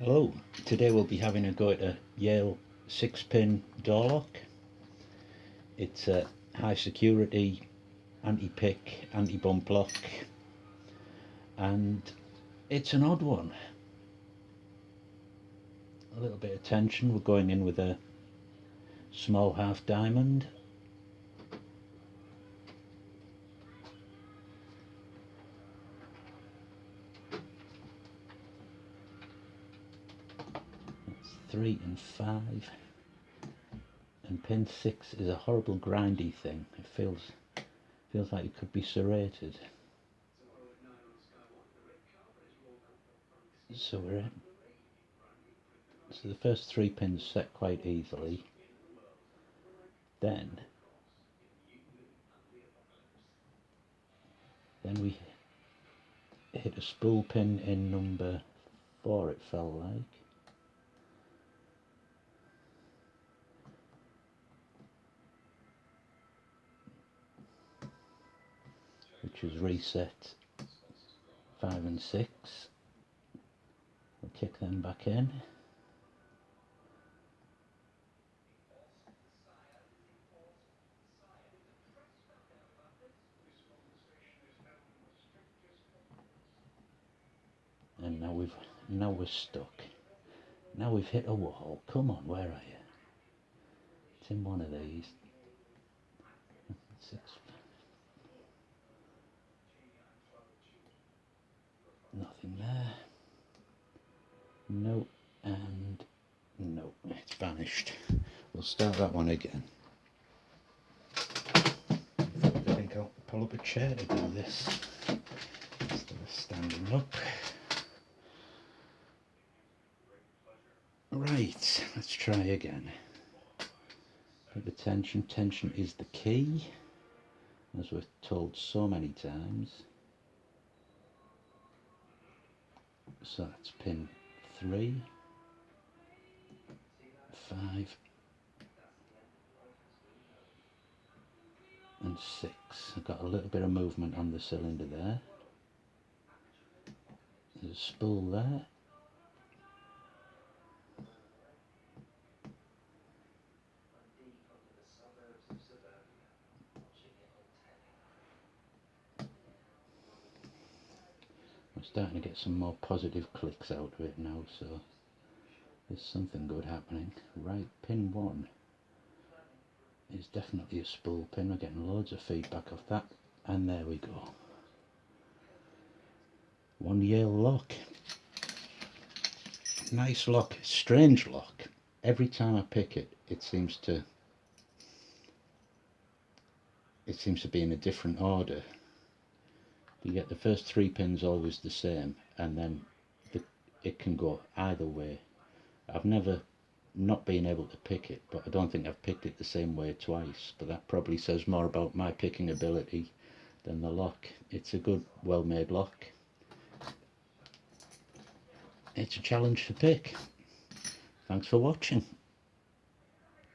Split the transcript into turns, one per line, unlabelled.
Hello, today we'll be having a go at a Yale 6-pin door lock. It's a high security, anti-pick, anti-bump lock, and it's an odd one. A little bit of tension. We're going in with a small half diamond. That's 3 and 5. And pin 6 is a horrible grindy thing. It feels like it could be serrated. So the first 3 pins set quite easily. Then we hit a spool pin in number 4, it felt like. Which is reset 5 and 6. We'll kick them back in. And now we're stuck. Now we've hit a wall. Come on, where are you? It's in one of these. 6. Nothing there. No, and no, it's vanished. We'll start that one again. I think I'll pull up a chair to do this instead of standing up. Right, let's try again. Put the tension. Tension is the key, as we're told so many times. So that's pin 3, 5 and 6. I've got a little bit of movement on the cylinder there. There's a spool there. I'm starting to get some more positive clicks out of it now, so there's something good happening. Right, pin 1 is definitely a spool pin. We're getting loads of feedback off that, and there we go. One Yale lock. Nice lock, strange lock. Every time I pick it, it seems to be in a different order. You get the first 3 pins always the same, and then it can go either way. I've never not been able to pick it, but I don't think I've picked it the same way twice, but that probably says more about my picking ability than the lock. It's a good, well-made lock. It's a challenge to pick. Thanks for watching.